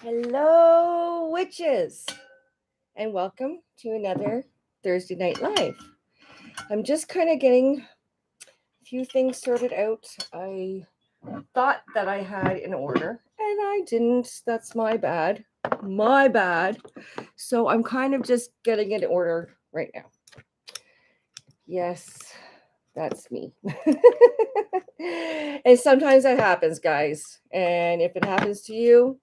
Hello, witches, and welcome to another Thursday Night Live. I'm just kind of getting a few things sorted out. I thought that I had in order, and I didn't. That's my bad. My bad. So I'm kind of just getting it in order right now. Yes, that's me. And sometimes that happens, guys. And if it happens to you,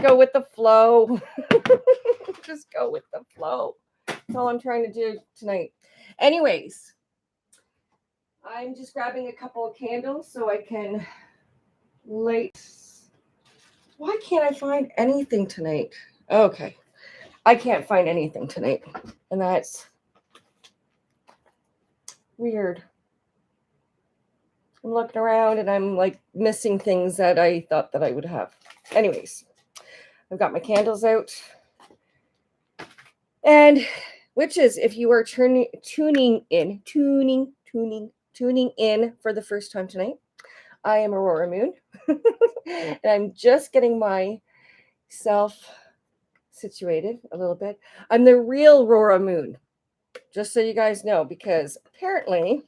go with the flow. Just go with the flow. That's all I'm trying to do tonight. Anyways, I'm just grabbing a couple of candles so I can light. Why can't I find anything tonight? Okay. I can't find anything tonight. And that's weird. I'm looking around and I'm like missing things that I thought that I would have. Anyways, I've got my candles out. And witches, if you are tuning in for the first time tonight, I am Aurora Moon. And I'm just getting myself situated a little bit. I'm the real Aurora Moon, just so you guys know, because apparently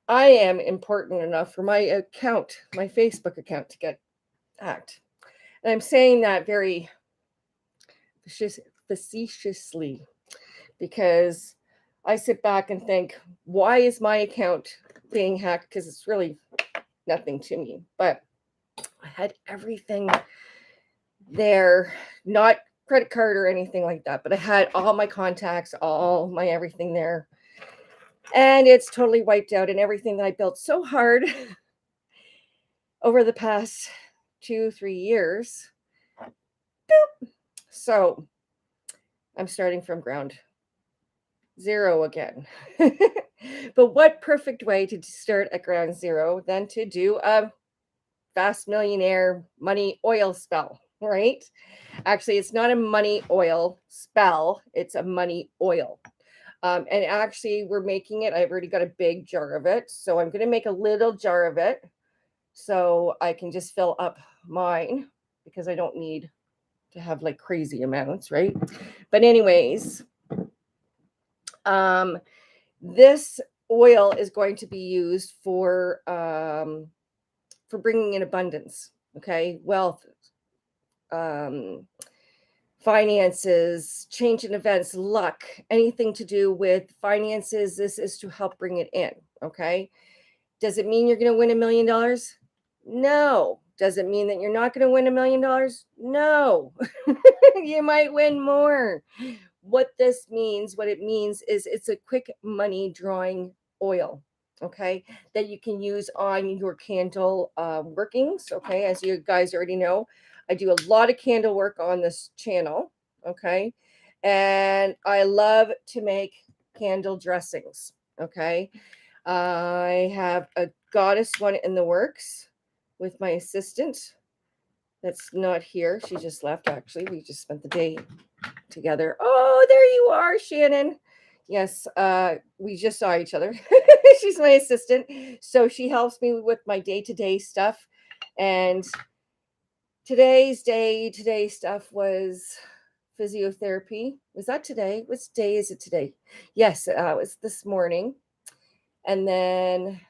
I am important enough for my account, my Facebook account, to get hacked. And I'm saying that very facetiously because I sit back and think, why is my account being hacked? Because it's really nothing to me. But I had everything there, not credit card or anything like that, but I had all my contacts, all my everything there. And it's totally wiped out, and everything that I built so hard over the past 2-3 years. Boop. So I'm starting from ground zero again. But what perfect way to start at ground zero than to do a fast millionaire money oil spell, right? Actually, it's not a money oil spell, it's a money oil. And actually, we're making it. I've already got a big jar of it. So I'm going to make a little jar of it so I can just fill up mine because I don't need to have like crazy amounts, right? But, anyways, this oil is going to be used for bringing in abundance, okay, wealth, finances, change in events, luck, anything to do with finances. This is to help bring it in, okay? Does it mean you're going to win $1 million? No. Does it mean that you're not going to win $1 million? No. You might win more. What it means is it's a quick money drawing oil, okay, that you can use on your candle workings, okay. As you guys already know, I do a lot of candle work on this channel, okay, and I love to make candle dressings, okay. I have a goddess one in the works with my assistant that's not here. She just left, actually. We just spent the day together. Oh, there you are, Shannon. Yes, we just saw each other. She's my assistant. So she helps me with my day-to-day stuff. And today's stuff was physiotherapy. Was that today? What day is it today? Yes, it was this morning. And then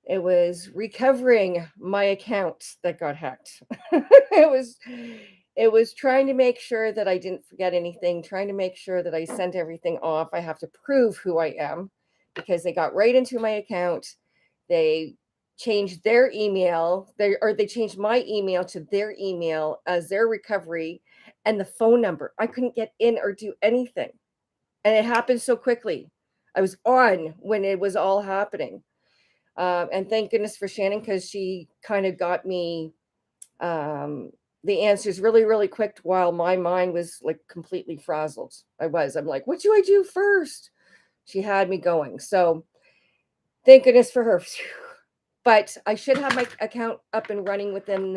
it was recovering my account that got hacked. It was trying to make sure that I didn't forget anything, trying to make sure that I sent everything off. I have to prove who I am because they got right into my account. They changed their email, they changed my email to their email as their recovery and the phone number. I couldn't get in or do anything. And it happened so quickly. I was on when it was all happening. And thank goodness for Shannon because she kind of got me the answers really, really quick while my mind was like completely frazzled. I'm like, what do I do first? She had me going. So thank goodness for her. But I should have my account up and running within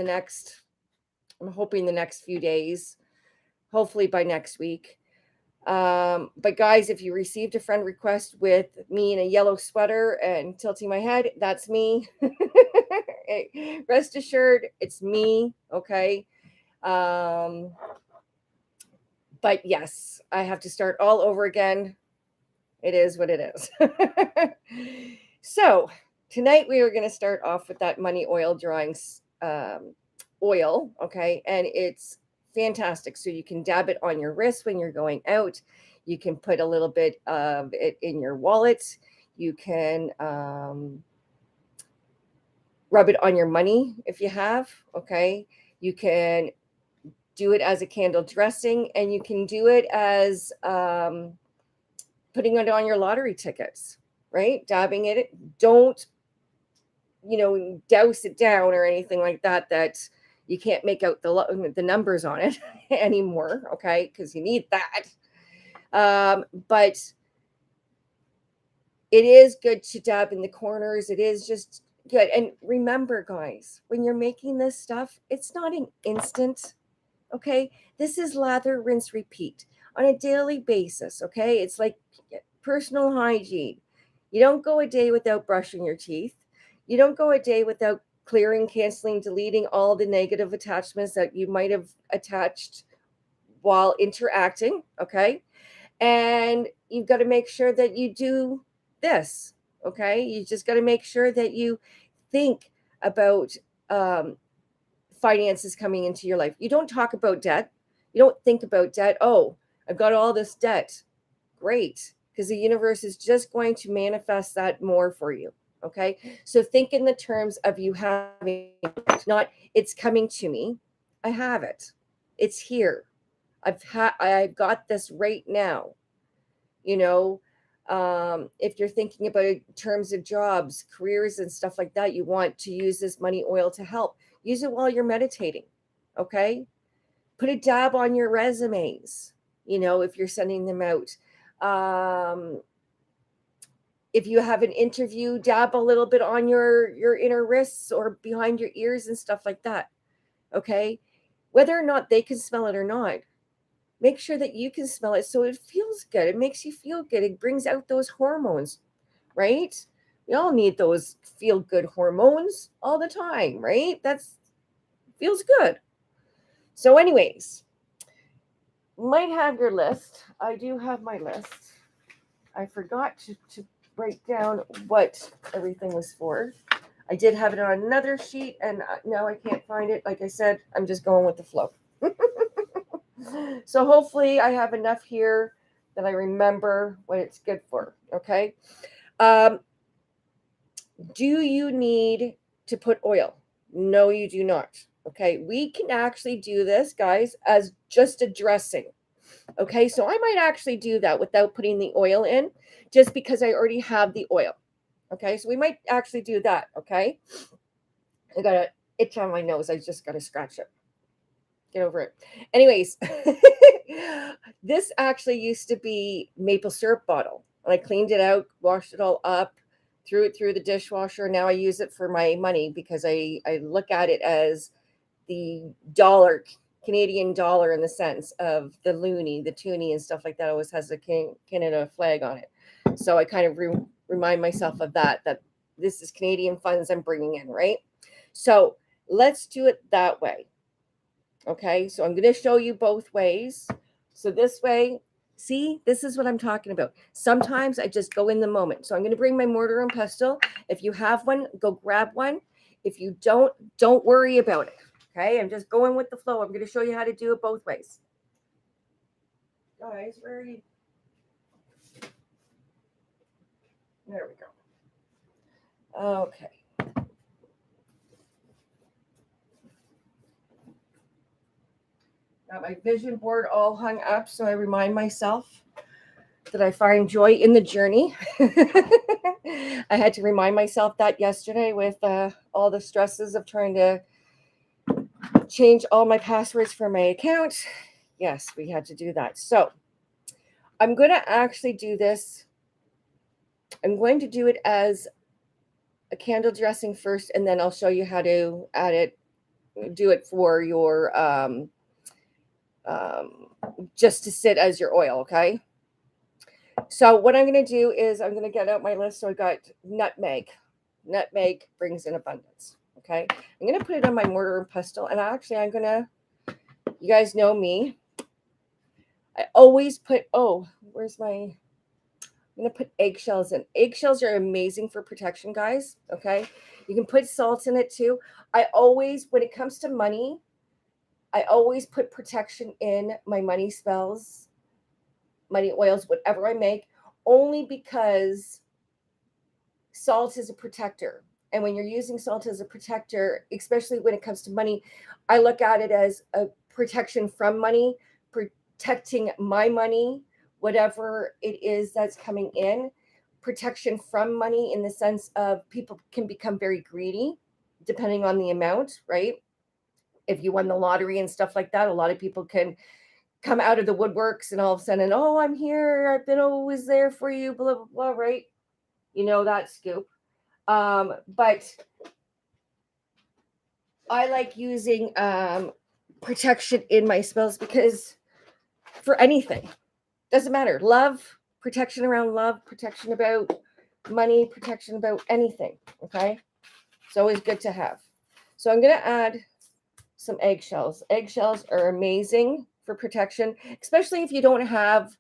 I'm hoping the next few days, hopefully by next week. But guys, if you received a friend request with me in a yellow sweater and tilting my head, that's me. Rest assured, it's me. Okay. But yes, I have to start all over again. It is what it is. So tonight we are going to start off with that money oil drawings oil. Okay. And it's fantastic. So you can dab it on your wrist when you're going out. You can put a little bit of it in your wallet. You can rub it on your money if you have. Okay. You can do it as a candle dressing, and you can do it as putting it on your lottery tickets, right? Dabbing it. Don't, douse it down or anything like that, that you can't make out the numbers on it anymore, okay? Because you need that. But it is good to dab in the corners. It is just good. And remember, guys, when you're making this stuff, it's not an instant. Okay, this is lather, rinse, repeat on a daily basis. Okay, it's like personal hygiene. You don't go a day without brushing your teeth. You don't go a day without clearing, canceling, deleting all the negative attachments that you might have attached while interacting. Okay, and you've got to make sure that you do this. Okay, you just got to make sure that you think about finances coming into your life. You don't talk about debt. You don't think about debt. Oh, I've got all this debt. Great. Because the universe is just going to manifest that more for you. Okay. So think in the terms of you having, not it's coming to me. I have it. It's here. I've got this right now. If you're thinking about it in terms of jobs, careers, and stuff like that, you want to use this money oil to help. Use it while you're meditating. Okay. Put a dab on your resumes, if you're sending them out. If you have an interview, dab a little bit on your inner wrists or behind your ears and stuff like that. Okay. Whether or not they can smell it or not, make sure that you can smell it so it feels good. It makes you feel good. It brings out those hormones, right? We all need those feel good hormones all the time, right? That's feels good. So, anyways, might have your list. I do have my list. I forgot to write down what everything was for. I did have it on another sheet, and now I can't find it. Like I said, I'm just going with the flow. So hopefully I have enough here that I remember what it's good for. Okay. Do you need to put oil? No, you do not. Okay. We can actually do this, guys, as just a dressing. Okay. So I might actually do that without putting the oil in, just because I already have the oil. Okay. So we might actually do that. Okay. I got an itch on my nose. I just got to scratch it. Get over it. Anyways, this actually used to be maple syrup bottle. And I cleaned it out, washed it all up, threw it through the dishwasher. Now I use it for my money because I look at it as the dollar, Canadian dollar, in the sense of the loonie, the toonie, and stuff like that always has a Canada flag on it. So I kind of remind myself of that this is Canadian funds I'm bringing in, right? So let's do it that way. Okay, so I'm going to show you both ways. So this way, see, this is what I'm talking about. Sometimes I just go in the moment. So I'm going to bring my mortar and pestle. If you have one, go grab one. If you don't worry about it. Okay, I'm just going with the flow. I'm going to show you how to do it both ways. Guys, where are you? There we go. Okay. Got my vision board all hung up, so I remind myself that I find joy in the journey. I had to remind myself that yesterday with all the stresses of trying to change all my passwords for my account. Yes, we had to do that. So I'm going to actually do this. I'm going to do it as a candle dressing first, and then I'll show you how to add it, do it for your just to sit as your oil. Okay. So what I'm going to do is I'm going to get out my list. So I got nutmeg. Nutmeg brings in abundance. Okay. I'm going to put it on my mortar and pestle, and actually I'm going to You guys know me. I always put, oh, where's my, I'm going to put eggshells in. Eggshells are amazing for protection, guys. Okay. You can put salt in it too. I always, when it comes to money, I always put protection in my money spells, money oils, whatever I make, only because salt is a protector. And when you're using salt as a protector, especially when it comes to money, I look at it as a protection from money, protecting my money, whatever it is that's coming in, protection from money in the sense of people can become very greedy depending on the amount, right? If you won the lottery and stuff like that, a lot of people can come out of the woodworks and all of a sudden, oh, I'm here. I've been always there for you, blah, blah, blah, right? You know that scoop. But I like using protection in my spells because for anything, doesn't matter. Love, protection around love, protection about money, protection about anything. Okay. It's always good to have. So I'm going to add some eggshells. Eggshells are amazing for protection, especially if you don't have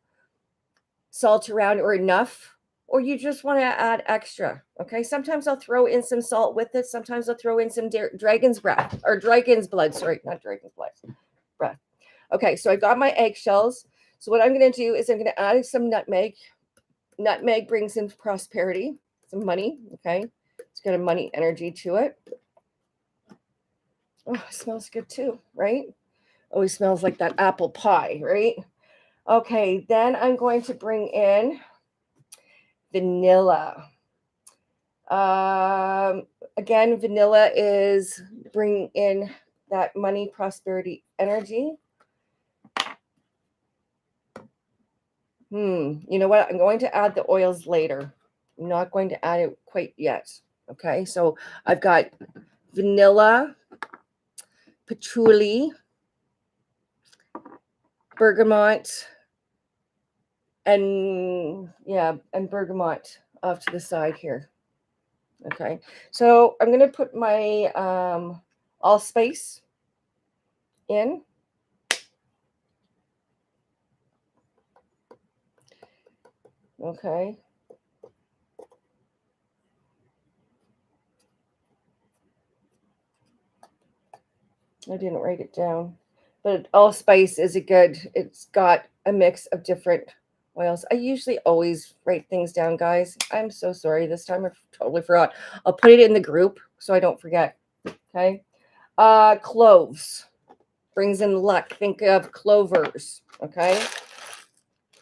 salt around or enough, or you just want to add extra. Okay. Sometimes I'll throw in some salt with it. Sometimes I'll throw in some dragon's breath or dragon's blood. Sorry, not dragon's blood, breath. Okay. So I got my eggshells. So what I'm going to do is I'm going to add some nutmeg. Nutmeg brings in prosperity, some money. Okay. It's got a money energy to it. Oh, it smells good too, right? Always smells like that apple pie, right? Okay. Then I'm going to bring in vanilla. Again, vanilla is bringing in that money, prosperity, energy. You know what? I'm going to add the oils later. I'm not going to add it quite yet. Okay, so I've got vanilla, patchouli, bergamot, and bergamot off to the side here. Okay, so I'm going to put my allspice in. Okay. I didn't write it down, but allspice is a good, it's got a mix of different oils. I usually always write things down, guys. I'm so sorry. This time I totally forgot. I'll put it in the group so I don't forget. Okay. Cloves brings in luck. Think of clovers. Okay.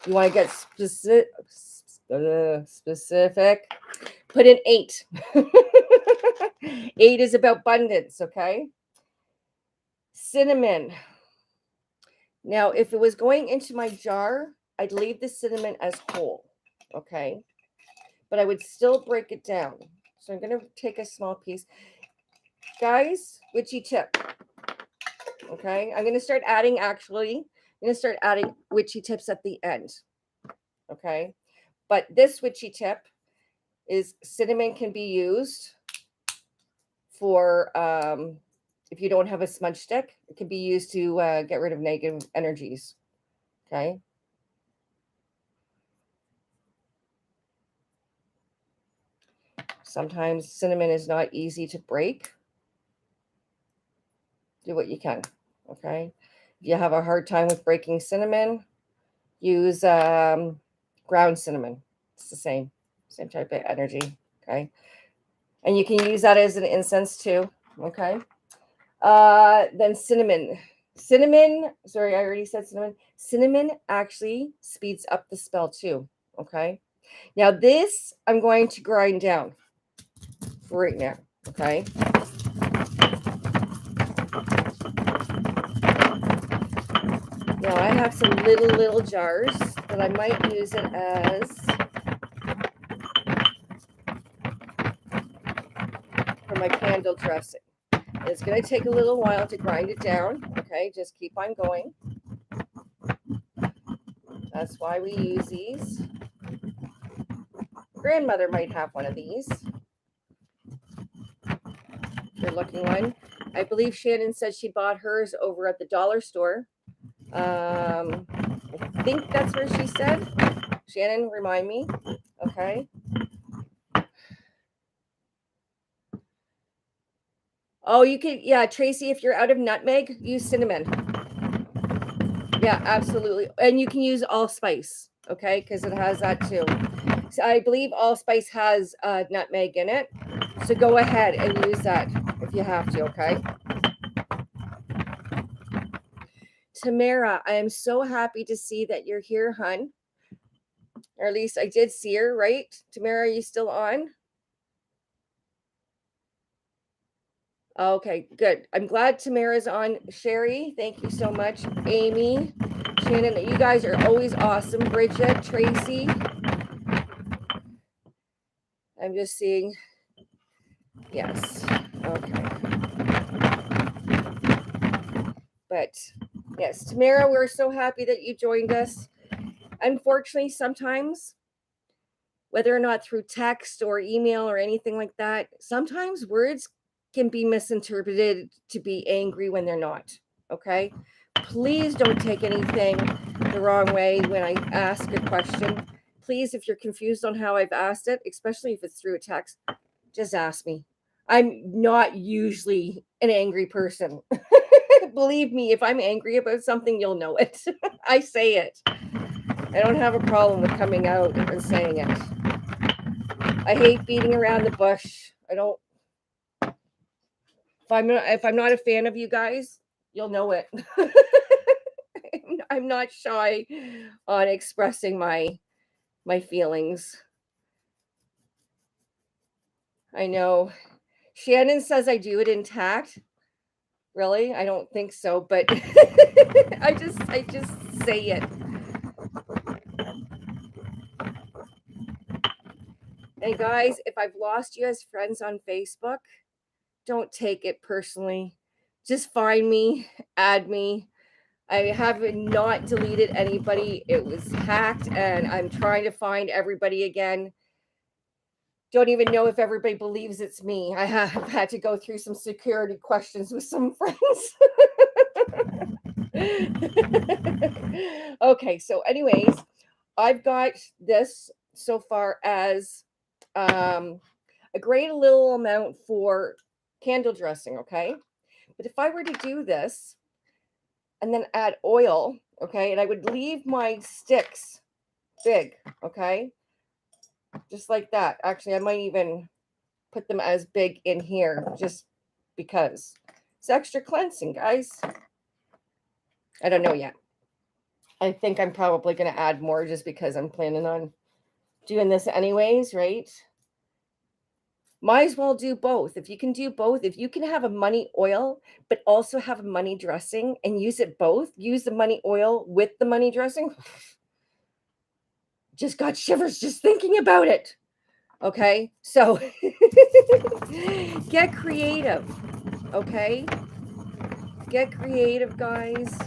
You want to get specific, put in 8. 8 is about abundance. Okay. Cinnamon. Now, if it was going into my jar, I'd leave the cinnamon as whole, okay? But I would still break it down. So I'm going to take a small piece. Guys, witchy tip, okay? I'm going to start adding, witchy tips at the end, okay? But this witchy tip is cinnamon can be used for, if you don't have a smudge stick, it can be used to get rid of negative energies, okay? Sometimes cinnamon is not easy to break. Do what you can, okay? If you have a hard time with breaking cinnamon, use ground cinnamon. It's the same type of energy, okay? And you can use that as an incense too, okay? Then cinnamon. Sorry, I already said cinnamon. Cinnamon actually speeds up the spell too, okay? Now this I'm going to grind down for right now, okay? Now I have some little jars that I might use it as for my candle dressing. It's going to take a little while to grind it down. Okay, just keep on going. That's why we use these. Grandmother might have one of these. Good looking one. I believe Shannon said she bought hers over at the dollar store. I think that's where she said. Shannon, remind me. Okay. Oh, you could, yeah, Tracy, if you're out of nutmeg, use cinnamon. Yeah, absolutely. And you can use allspice, okay, because it has that too. So I believe allspice has nutmeg in it. So go ahead and use that if you have to, okay? Tamara, I am so happy to see that you're here, hun. Or at least I did see her, right? Tamara, are you still on? Okay, good. I'm glad Tamara's on. Sherry, thank you so much. Amy, Shannon, you guys are always awesome. Bridget, Tracy. I'm just seeing. Yes. Okay. But yes, Tamara, we're so happy that you joined us. Unfortunately, sometimes, whether or not through text or email or anything like that, sometimes words can be misinterpreted to be angry when they're not. Okay. Please don't take anything the wrong way when I ask a question. Please, if you're confused on how I've asked it, especially if it's through a text, just ask me. I'm not usually an angry person. Believe me, if I'm angry about something, you'll know it. I say it. I don't have a problem with coming out and saying it. I hate beating around the bush. I don't. If I'm not a fan of you guys, you'll know it. I'm not shy on expressing my feelings. I know. Shannon says I do it intact. Really? I don't think so, but I just say it. And guys, if I've lost you as friends on Facebook, don't take it personally. Just find me, add me. I have not deleted anybody. It was hacked, and I'm trying to find everybody again. Don't even know if everybody believes it's me. I have had to go through some security questions with some friends. Okay, so anyways, I've got this so far as a great little amount for candle dressing, okay? But if I were to do this and then add oil, okay, and I would leave my sticks big, okay? Just like that. Actually, I might even put them as big in here just because it's extra cleansing, guys. I don't know yet. I think I'm probably going to add more just because I'm planning on doing this anyways, right? Might as well do both. If you can do both, if you can have a money oil, but also have a money dressing and use it both, use the money oil with the money dressing. Just got shivers just thinking about it. Okay, so get creative. Okay, get creative, guys.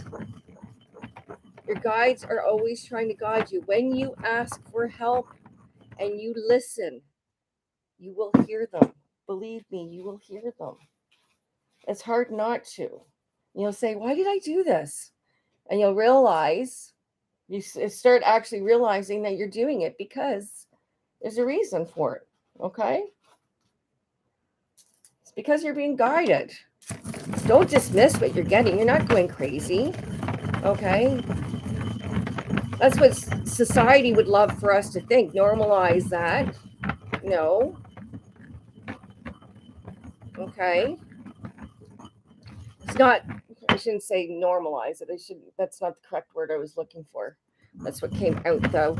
Your guides are always trying to guide you. When you ask for help and you listen, you will hear them. Believe me, you will hear them. It's hard not to. You'll say, why did I do this? And you'll realize, you start actually realizing that you're doing it because there's a reason for it. Okay? It's because you're being guided. Don't dismiss what you're getting. You're not going crazy. Okay? That's what society would love for us to think. Normalize that. No. Okay. It's not, I shouldn't say normalize it. That's not the correct word I was looking for. That's what came out though.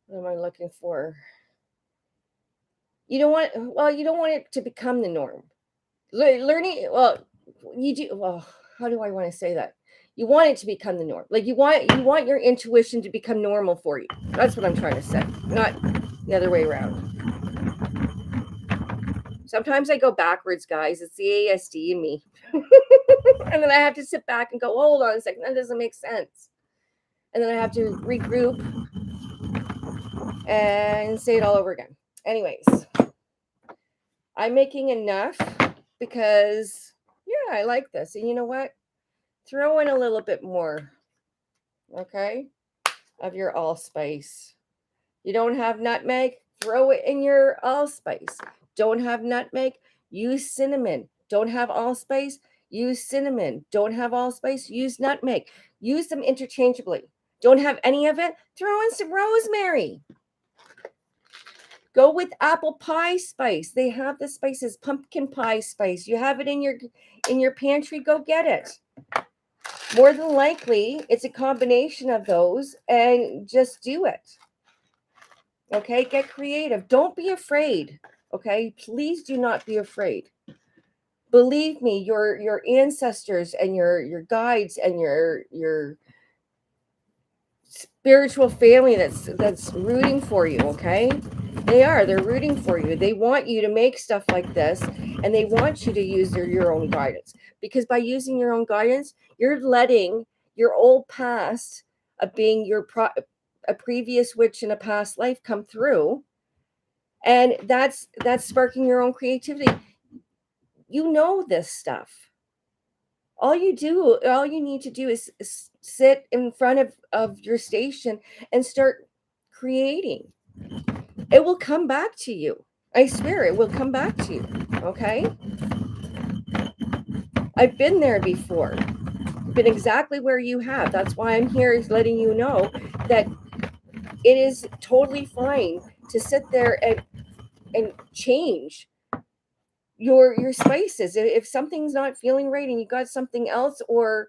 What am I looking for? You don't want it to become the norm. Learning, you do, how do I want to say that? You want it to become the norm. Like you want your intuition to become normal for you. That's what I'm trying to say. Not the other way around. Sometimes I go backwards, guys. It's the ASD in me. And then I have to sit back and go, hold on a second, that doesn't make sense. And then I have to regroup and say it all over again. Anyways, I'm making enough because, yeah, I like this. And you know what? Throw in a little bit more, okay, of your allspice. You don't have nutmeg? Throw it in your allspice. Don't have nutmeg? Use cinnamon. Don't have allspice? Use cinnamon. Don't have allspice? Use nutmeg. Use them interchangeably. Don't have any of it? Throw in some rosemary. Go with apple pie spice. They have the spices, pumpkin pie spice. You have it in your pantry, go get it. More than likely, it's a combination of those, and just do it. Okay, get creative. Don't be afraid. Okay, please do not be afraid. Believe me, your ancestors and your guides and your spiritual family that's rooting for you, okay? They're rooting for you. They want you to make stuff like this, and they want you to use your own guidance, because by using your own guidance, you're letting your old past of being a previous witch in a past life come through, and that's sparking your own creativity. You know this stuff. All you need to do is sit in front of your station and start creating. It will come back to you. I swear it will come back to you. Okay, I've been there before, been exactly where you have. That's why I'm here, is letting you know that it is totally fine to sit there and change your spices. If something's not feeling right and you got something else, or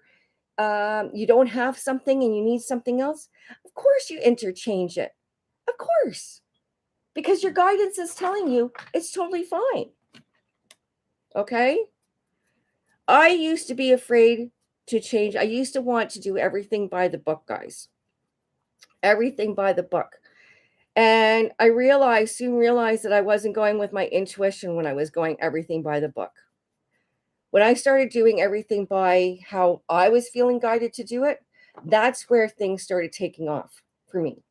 you don't have something and you need something else, of course you interchange it. Of course. Because your guidance is telling you it's totally fine. Okay? I used to be afraid to change. I used to want to do everything by the book, guys. Everything by the book. And I soon realized that I wasn't going with my intuition when I was going everything by the book. When I started doing everything by how I was feeling guided to do it, that's where things started taking off for me.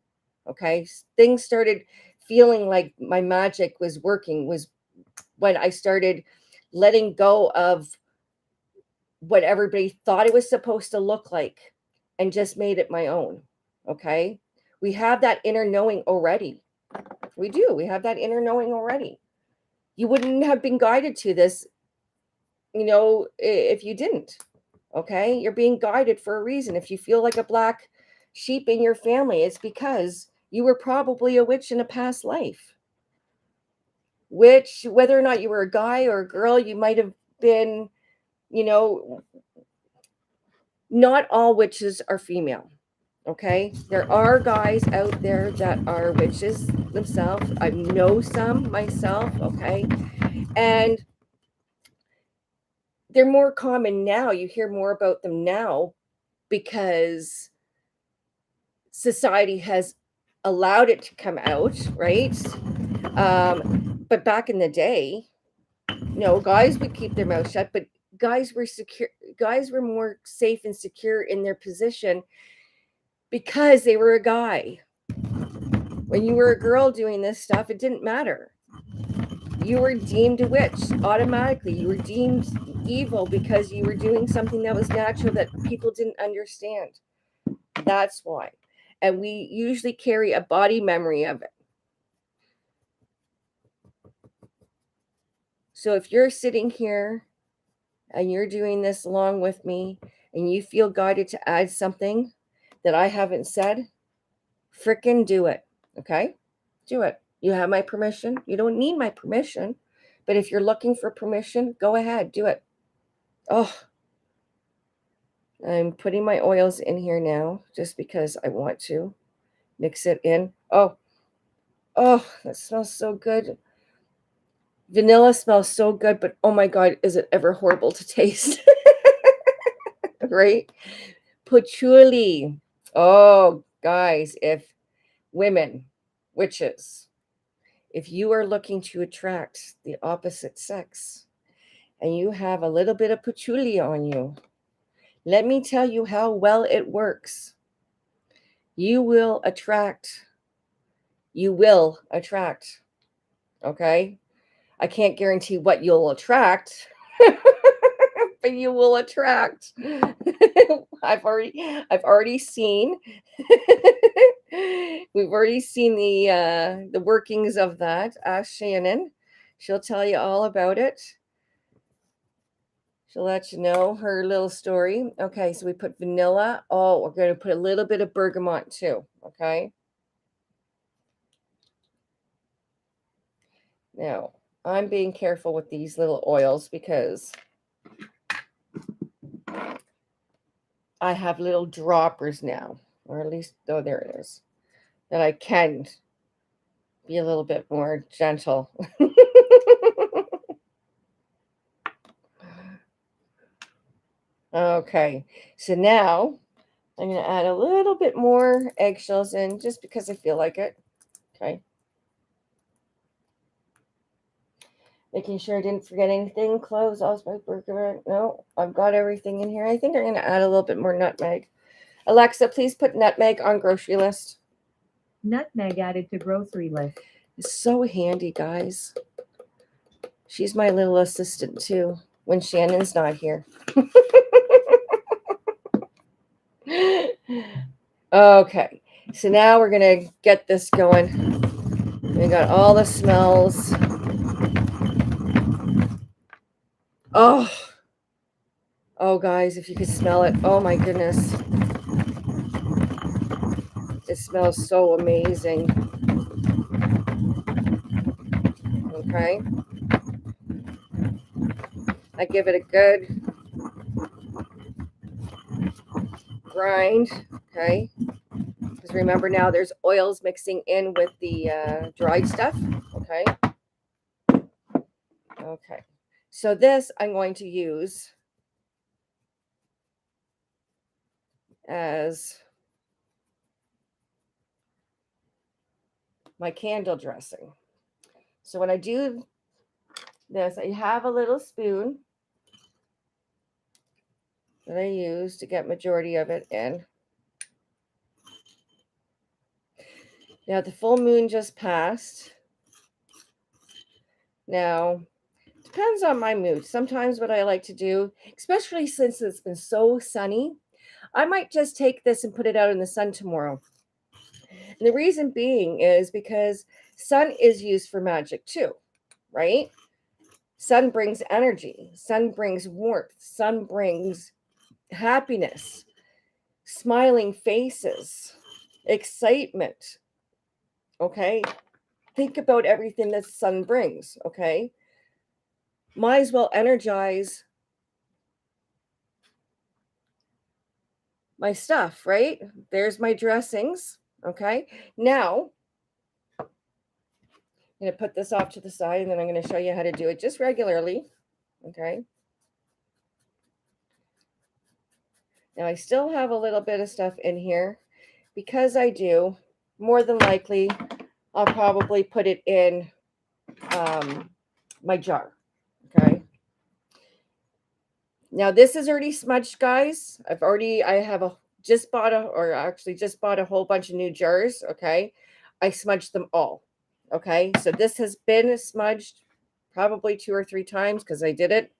Okay. Things started feeling like my magic was working, was when I started letting go of what everybody thought it was supposed to look like and just made it my own. Okay. We have that inner knowing already. We do. We have that inner knowing already. You wouldn't have been guided to this, if you didn't. Okay. You're being guided for a reason. If you feel like a black sheep in your family, it's because you were probably a witch in a past life. Which, whether or not you were a guy or a girl, you might have been, not all witches are female. Okay. There are guys out there that are witches themselves. I know some myself. Okay. And they're more common now. You hear more about them now because society has allowed it to come out, right? But back in the day, guys would keep their mouth shut, but guys were secure. Guys were more safe and secure in their position because they were a guy. When you were a girl doing this stuff, it didn't matter. You were deemed a witch automatically. You were deemed evil because you were doing something that was natural that people didn't understand. That's why. And we usually carry a body memory of it. So if you're sitting here and you're doing this along with me and you feel guided to add something that I haven't said, frickin' do it. Okay? Do it. You have my permission. You don't need my permission. But if you're looking for permission, go ahead, do it. Oh, I'm putting my oils in here now just because I want to mix it in. Oh, that smells so good. Vanilla smells so good, but oh my God, is it ever horrible to taste? Right? Patchouli. Oh, guys, if women, witches, if you are looking to attract the opposite sex and you have a little bit of patchouli on you, let me tell you how well it works. You will attract. You will attract. Okay? I can't guarantee what you'll attract, but you will attract. I've already seen. We've already seen the workings of that. Ask Shannon. She'll tell you all about it. She'll let you know her little story. Okay, so we put vanilla. Oh, we're going to put a little bit of bergamot too. Okay. Now, I'm being careful with these little oils because I have little droppers now, or at least, oh, there it is, that I can be a little bit more gentle. Okay, so now I'm going to add a little bit more eggshells in just because I feel like it. Okay. Making sure I didn't forget anything. Cloves, allspice, bergamot. No, I've got everything in here. I think I'm going to add a little bit more nutmeg. Alexa, please put nutmeg on grocery list. Nutmeg added to grocery list. It's so handy, guys. She's my little assistant too when Shannon's not here. Okay, so now we're going to get this going. We got all the smells. Oh, guys, if you could smell it. Oh, my goodness. It smells so amazing. Okay. I give it a good grind. Okay. Because remember now there's oils mixing in with the dried stuff. Okay. Okay. So this I'm going to use as my candle dressing. So when I do this, I have a little spoon that I use to get majority of it in. Now the full moon just passed. Now, depends on my mood. Sometimes what I like to do, especially since it's been so sunny, I might just take this and put it out in the sun tomorrow. And the reason being is because sun is used for magic too, right? Sun brings energy, sun brings warmth, sun brings happiness, smiling faces, excitement. Okay? Think about everything that sun brings, okay? Might as well energize my stuff, right? There's my dressings, okay? Now, I'm going to put this off to the side and then I'm going to show you how to do it just regularly, okay? Now, I still have a little bit of stuff in here. Because I do, more than likely, I'll probably put it in my jar, okay? Now, this is already smudged, guys. Just bought a whole bunch of new jars, okay? I smudged them all, okay? So this has been smudged probably 2 or 3 times because I did it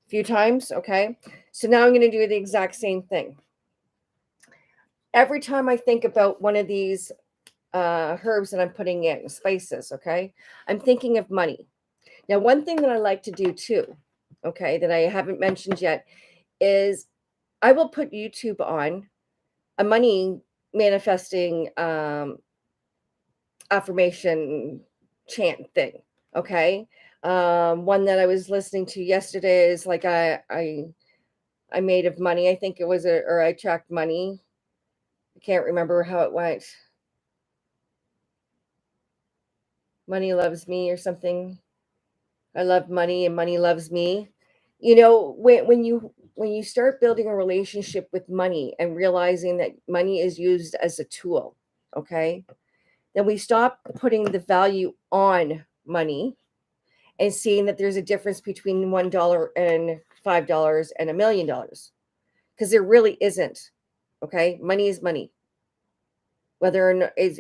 a few times, okay? So now I'm going to do the exact same thing. Every time I think about one of these herbs that I'm putting in, spices, okay, I'm thinking of money. Now, one thing that I like to do too, okay, that I haven't mentioned yet is I will put YouTube on a money manifesting affirmation chant thing, okay. One that I was listening to yesterday is like I made of money. I think it was or I attract money. I can't remember how it went. Money loves me or something. I love money and money loves me. You know, when you start building a relationship with money and realizing that money is used as a tool, okay? Then we stop putting the value on money and seeing that there's a difference between $1 and $5 and $1 million. Because there really isn't. Okay? Money is money. Whether or not it's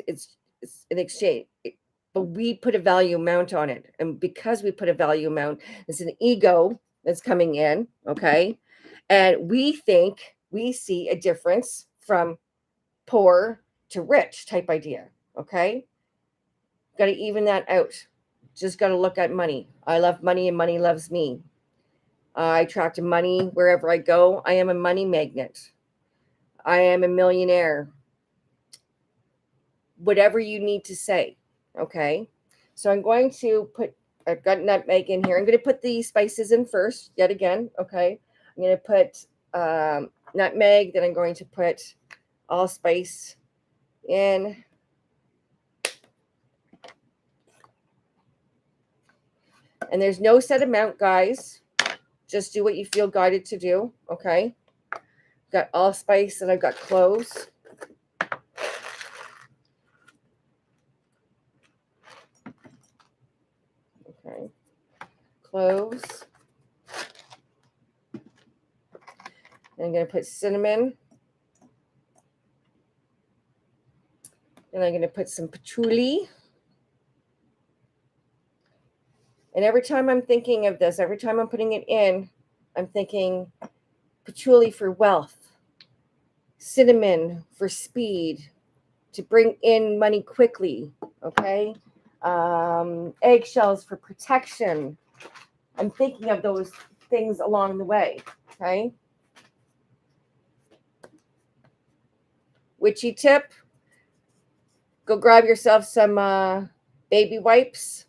an exchange. but we put a value amount on it. And because we put a value amount, it's an ego that's coming in, okay? And we think we see a difference from poor to rich type idea, okay? Got to even that out. Just got to look at money. I love money and money loves me. I attract money wherever I go. I am a money magnet. I am a millionaire. Whatever you need to say, okay? So I'm going to put, I've got nutmeg in here. I'm going to put the spices in first, yet again, okay? I'm going to put nutmeg, then I'm going to put allspice in. And there's no set amount, guys. Just do what you feel guided to do, okay? Got allspice and I've got cloves. Okay. Cloves. And I'm going to put cinnamon. And I'm going to put some patchouli. And every time I'm thinking of this, every time I'm putting it in, I'm thinking patchouli for wealth, cinnamon for speed, to bring in money quickly, okay? Eggshells for protection. I'm thinking of those things along the way, okay? Witchy tip, go grab yourself some baby wipes.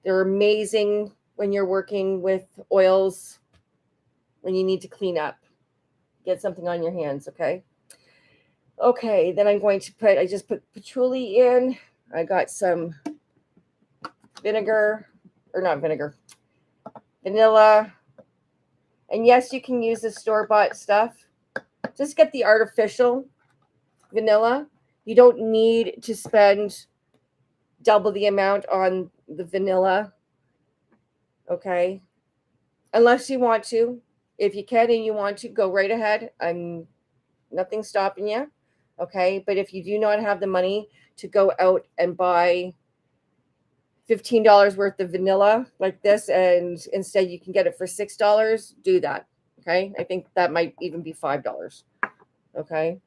They're amazing when you're working with oils, when you need to clean up. Get something on your hands, okay? Okay, then I'm going to put, I just put patchouli in. I got some vinegar, or not vinegar, vanilla. And yes, you can use the store-bought stuff. Just get the artificial vanilla. You don't need to spend double the amount on the vanilla, okay? Unless you want to. If you can and you want to, go right ahead. I'm nothing stopping you, okay? But if you do not have the money to go out and buy $15 worth of vanilla like this, and instead you can get it for $6, do that, okay? I think that might even be $5, okay?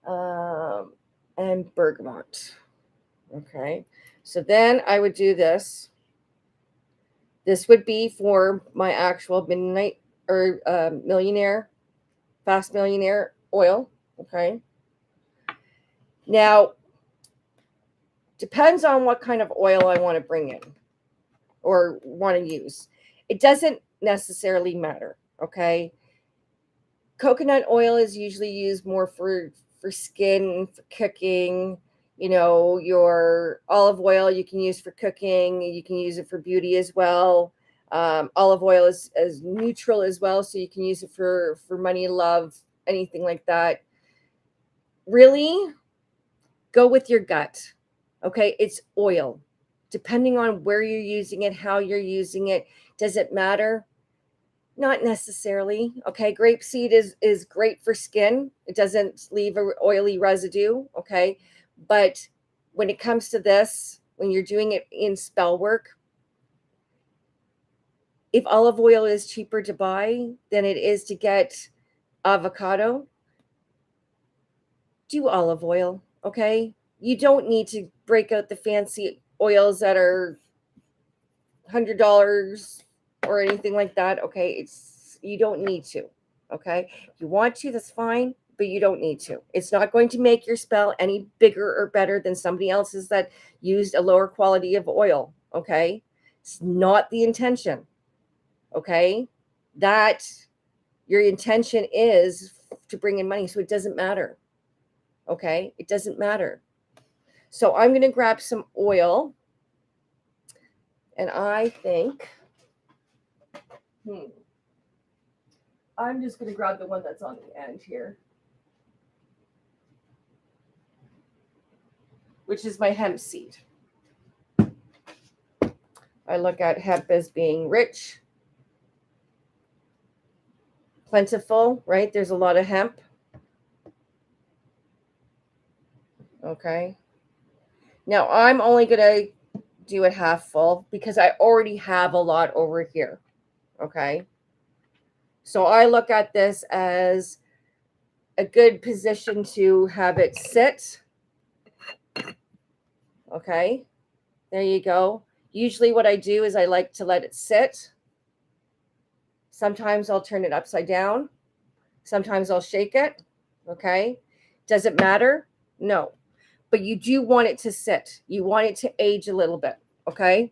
And bergamot, okay? So then I would do this. This would be for my actual midnight or millionaire, fast millionaire oil, okay? Now, depends on what kind of oil I want to bring in or want to use. It doesn't necessarily matter, okay? Coconut oil is usually used more for skin, for cooking. You know, your olive oil you can use for cooking. You can use it for beauty as well. Olive oil is as neutral as well, so you can use it for money, love, anything like that. Really, go with your gut. Okay, it's oil. Depending on where you're using it, how you're using it, does it matter? Not necessarily. Okay, grapeseed is great for skin. It doesn't leave a oily residue, okay? But when it comes to this, when you're doing it in spell work, if olive oil is cheaper to buy than it is to get avocado, do olive oil, okay? You don't need to break out the fancy oils that are $100 or anything like that, okay? You don't need to, okay? If you want to, that's fine, but you don't need to. It's not going to make your spell any bigger or better than somebody else's that used a lower quality of oil, okay? It's not the intention, okay? That your intention is to bring in money, so it doesn't matter, okay? It doesn't matter. So I'm going to grab some oil, and I think, I'm just going to grab the one that's on the end here, which is my hemp seed. I look at hemp as being rich, plentiful, right? There's a lot of hemp. Okay. Now I'm only going to do it half full because I already have a lot over here. Okay. So I look at this as a good position to have it sit. Okay. There you go. Usually what I do is I like to let it sit. Sometimes I'll turn it upside down. Sometimes I'll shake it. Okay. Does it matter? No. But you do want it to sit. You want it to age a little bit. Okay.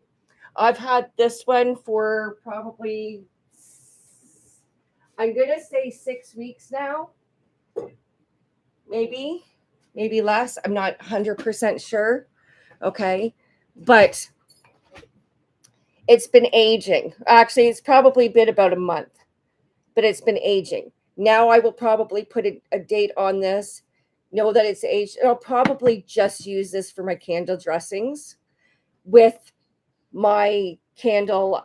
I've had this one for probably, I'm going to say 6 weeks now. Maybe less. I'm not 100% sure. Okay. But it's been aging. Actually, it's probably been about a month, but it's been aging. Now I will probably put a date on this, know that it's aged. I'll probably just use this for my candle dressings with my candle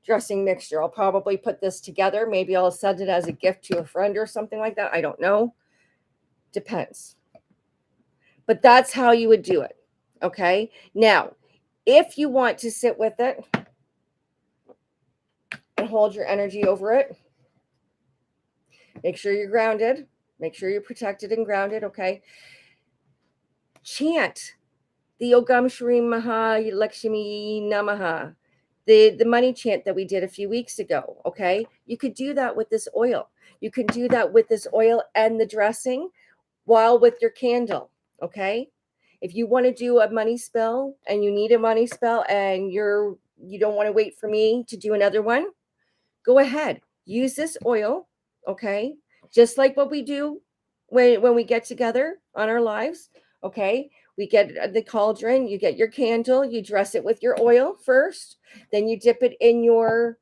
dressing mixture. I'll probably put this together. Maybe I'll send it as a gift to a friend or something like that. I don't know. Depends. But that's how you would do it. Okay. Now, if you want to sit with it and hold your energy over it, make sure you're grounded. Make sure you're protected and grounded. Okay. Chant the Ogam Shri Maha Lakshmi Namaha, the money chant that we did a few weeks ago. Okay. You could do that with this oil. You can do that with this oil and the dressing while with your candle. Okay. If you want to do a money spell and you need a money spell and you don't want to wait for me to do another one, go ahead. Use this oil. Okay. Just like what we do when we get together on our lives. Okay. We get the cauldron, you get your candle, you dress it with your oil first, then you dip it in your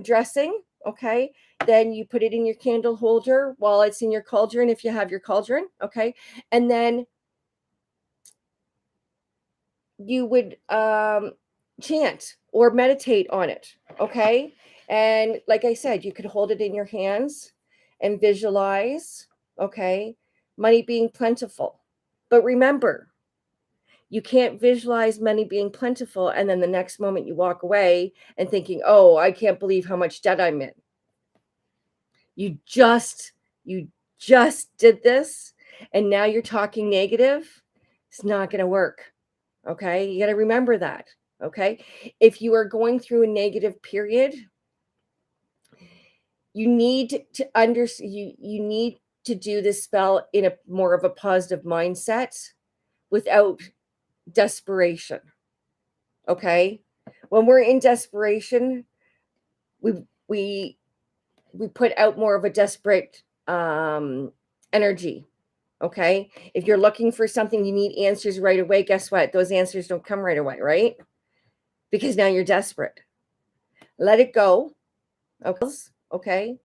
dressing. Okay. Then you put it in your candle holder while it's in your cauldron, if you have your cauldron. Okay. And then you would chant or meditate on it. Okay. And like I said, you could hold it in your hands and visualize, okay, money being plentiful. But remember, you can't visualize money being plentiful and then the next moment you walk away and thinking, oh, I can't believe how much debt I'm in. You just did this and now you're talking negative. It's not going to work. Okay. You got to remember that. Okay. If you are going through a negative period, you need to you need to do this spell in a more of a positive mindset without desperation. Okay. When we're in desperation, we put out more of a desperate energy. Okay. If you're looking for something, you need answers right away. Guess what? Those answers don't come right away, right? Because now you're desperate. Let it go. Okay.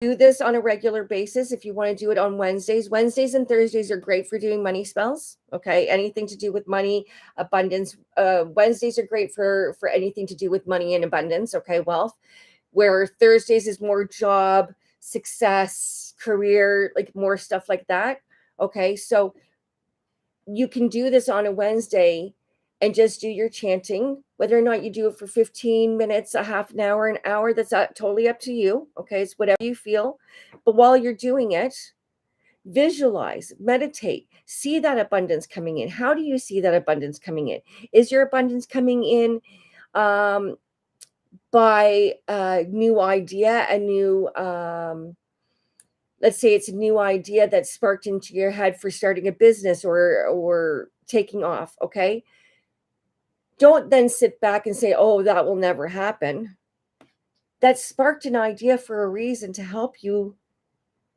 Do this on a regular basis. If you want to do it on Wednesdays, Wednesdays and Thursdays are great for doing money spells. Okay. Anything to do with money, abundance. Wednesdays are great for anything to do with money and abundance. Okay. Wealth. Where Thursdays is more job, success, career, like more stuff like that. Okay. So you can do this on a Wednesday and just do your chanting, whether or not you do it for 15 minutes, a half an hour, that's totally up to you. Okay. It's whatever you feel. But while you're doing it, visualize, meditate, see that abundance coming in. How do you see that abundance coming in? Is your abundance coming in by a new idea, a new, let's say it's a new idea that sparked into your head for starting a business or taking off. Okay. Don't then sit back and say, oh, that will never happen. That sparked an idea for a reason to help you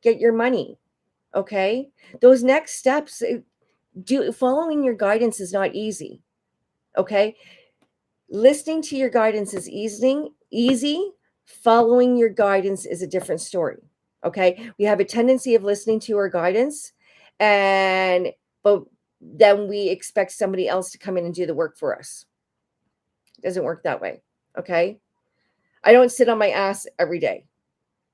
get your money. Okay. Those next steps, following your guidance is not easy. Okay. Listening to your guidance is easy. Following your guidance is a different story. Okay. We have a tendency of listening to our guidance but then we expect somebody else to come in and do the work for us. It doesn't work that way. Okay. I don't sit on my ass every day.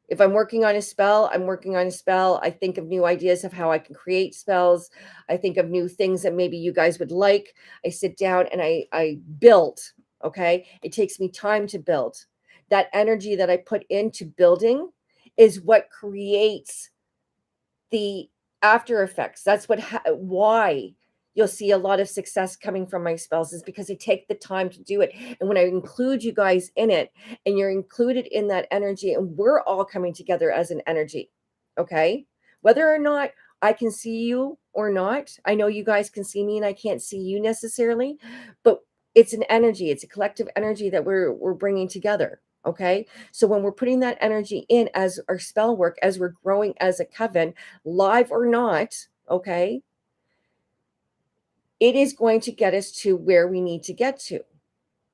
If I'm working on a spell, I'm working on a spell. I think of new ideas of how I can create spells. I think of new things that maybe you guys would like. I sit down and I build, okay? It takes me time to build. That energy that I put into building is what creates the after effects. That's why you'll see a lot of success coming from my spells, is because I take the time to do it. And when I include you guys in it, and you're included in that energy, and we're all coming together as an energy, okay? Whether or not I can see you or not, I know you guys can see me and I can't see you necessarily, but it's an energy, it's a collective energy that we're bringing together. Okay. So when we're putting that energy in as our spell work, as we're growing as a coven, live or not, okay, it is going to get us to where we need to get to.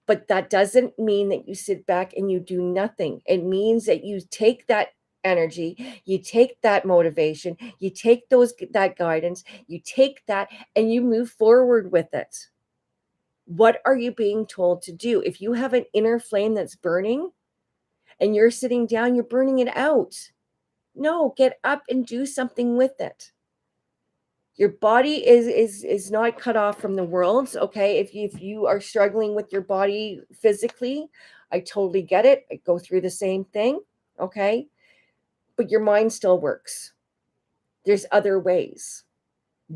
But that doesn't mean that you sit back and you do nothing. It means that you take that energy, you take that motivation, you take that guidance, you take that and you move forward with it. What are you being told to do? If you have an inner flame that's burning and you're sitting down, you're burning it out. No, get up and do something with it. Your body is not cut off from the world, okay? If you are struggling with your body physically, I totally get it. I go through the same thing, okay? But your mind still works. There's other ways.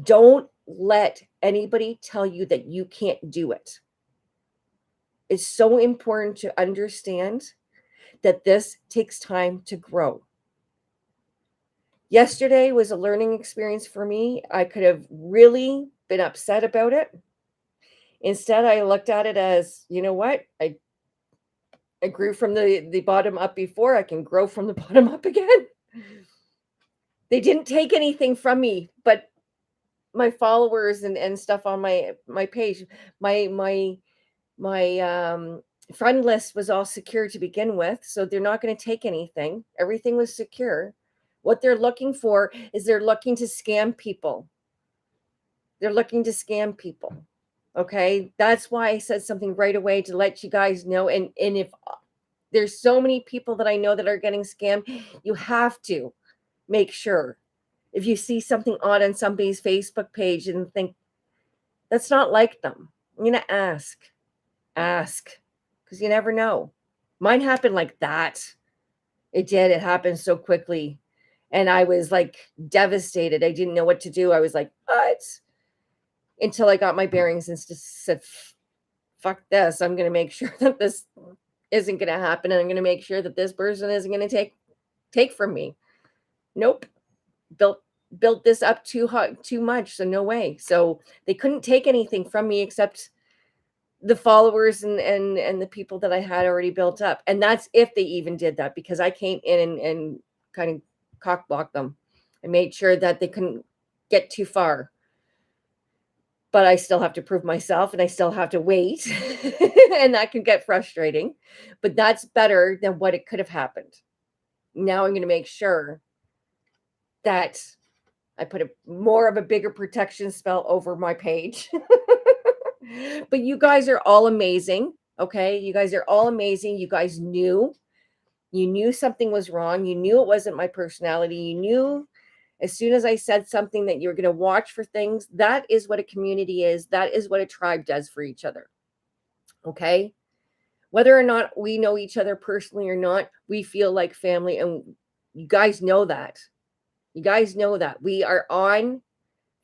Don't let anybody tell you that you can't do it. It's so important to understand that this takes time to grow. Yesterday was a learning experience for me. I could have really been upset about it. Instead, I looked at it as, you know what? I grew from the bottom up before. I can grow from the bottom up again. They didn't take anything from me, but my followers and stuff on my page, my friend list was all secure to begin with, so they're not going to take anything. Everything was secure. What they're looking for is they're looking to scam people. They're looking to scam people. Okay? That's why I said something right away to let you guys know. And if there's so many people that I know that are getting scammed, you have to make sure. If you see something odd on somebody's Facebook page and think that's not like them, I'm going to ask, because you never know. Mine happened like that. It did. It happened so quickly. And I was like devastated. I didn't know what to do. I was like, what? Until I got my bearings and just said, fuck this. I'm going to make sure that this isn't going to happen. And I'm going to make sure that this person isn't going to take from me. Nope. Built this up too much. So no way. So they couldn't take anything from me except the followers and the people that I had already built up. And that's if they even did that, because I came in and kind of cock blocked them. I made sure that they couldn't get too far. But I still have to prove myself and I still have to wait. And that can get frustrating. But that's better than what it could have happened. Now I'm going to make sure that I put more of a bigger protection spell over my page. But you guys are all amazing. Okay. You guys are all amazing. You guys you knew something was wrong. You knew it wasn't my personality. You knew as soon as I said something that you're going to watch for things. That is what a community is. That is what a tribe does for each other. Okay. Whether or not we know each other personally or not, we feel like family. And you guys know that. You guys know that. We are on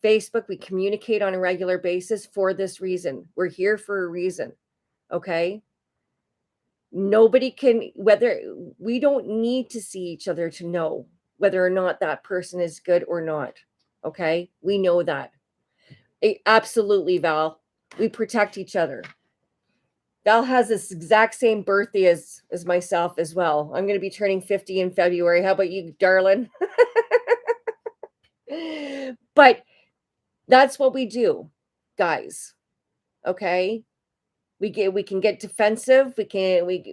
Facebook. We communicate on a regular basis for this reason. We're here for a reason. Okay. Nobody can, whether we don't need to see each other to know whether or not that person is good or not. Okay. We know that. Absolutely, Val. We protect each other. Val has this exact same birthday as myself as well. I'm going to be turning 50 in February. How about you, darling? But that's what we do, guys. Okay? We can get defensive. We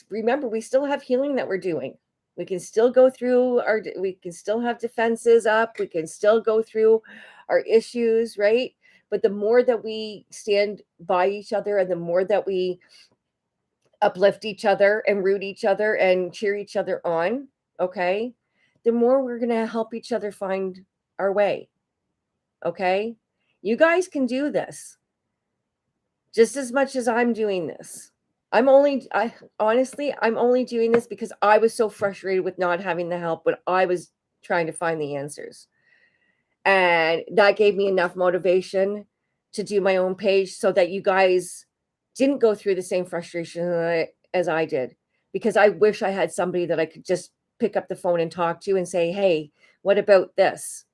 remember we still have healing that we're doing. We can still go through we can still have defenses up. We can still go through our issues, right? But the more that we stand by each other and the more that we uplift each other and root each other and cheer each other on, okay, the more we're going to help each other find our way. Okay. You guys can do this just as much as I'm doing this. I honestly, I'm only doing this because I was so frustrated with not having the help when I was trying to find the answers. And that gave me enough motivation to do my own page so that you guys didn't go through the same frustration as I did. Because I wish I had somebody that I could just pick up the phone and talk to and say, hey, what about this?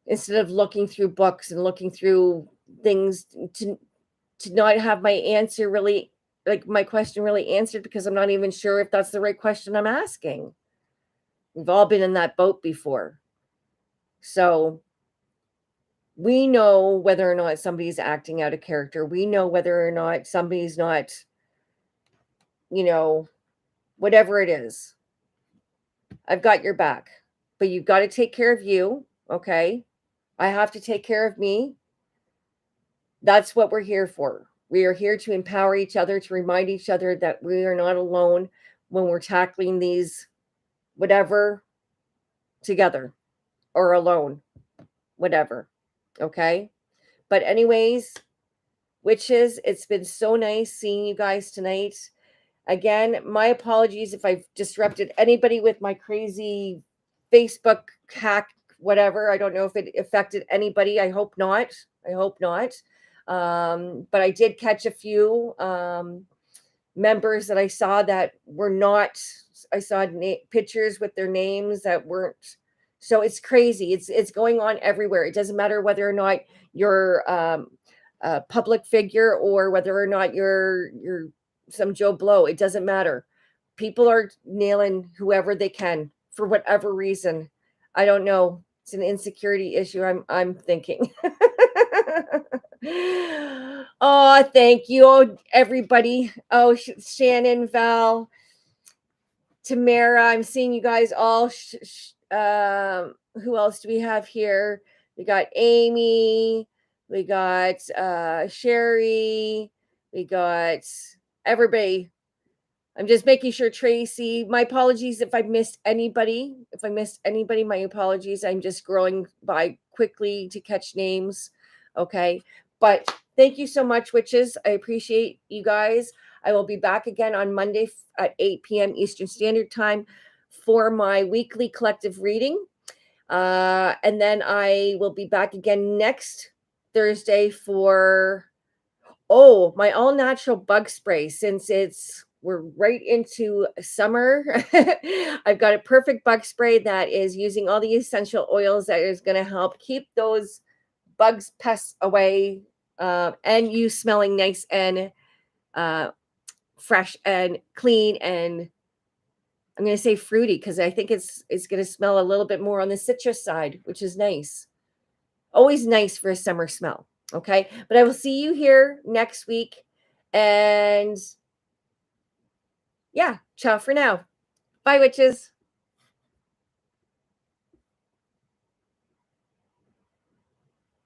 Instead of looking through books and looking through things to not have my answer really, like my question really answered, because I'm not even sure if that's the right question I'm asking. We've all been in that boat before. So we know whether or not somebody's acting out of character. We know whether or not somebody's not, whatever it is. I've got your back, but you've got to take care of you. Okay. I have to take care of me. That's what we're here for. We are here to empower each other, to remind each other that we are not alone when we're tackling these, whatever, together or alone, whatever. Okay. But, anyways, witches, it's been so nice seeing you guys tonight. Again, my apologies if I've disrupted anybody with my crazy Facebook hack, whatever. I don't know if it affected anybody. I hope not. I hope not. But I did catch a few members that I saw that were not. I saw pictures with their names that weren't. So it's crazy. It's going on everywhere. It doesn't matter whether or not you're a public figure or whether or not you're some Joe Blow. It doesn't matter. People are nailing whoever they can for whatever reason. I don't know. It's an insecurity issue. I'm thinking. Oh, thank you, everybody. Oh, Shannon, Val, Tamara. I'm seeing you guys all. Who else do we have here? We got Amy. We got Sherry. We got everybody. I'm just making sure, Tracy. My apologies if I missed anybody. If I missed anybody, my apologies. I'm just scrolling by quickly to catch names. Okay. But thank you so much, witches. I appreciate you guys. I will be back again on Monday at 8 p.m. Eastern Standard Time for my weekly collective reading. And then I will be back again next Thursday for my all natural bug spray. Since we're right into summer, I've got a perfect bug spray that is using all the essential oils that is going to help keep those bugs, pests away, and you smelling nice and fresh and clean, and I'm going to say fruity because I think it's going to smell a little bit more on the citrus side, which is nice. Always nice for a summer smell. Okay. But I will see you here next week. And yeah, ciao for now. Bye, witches.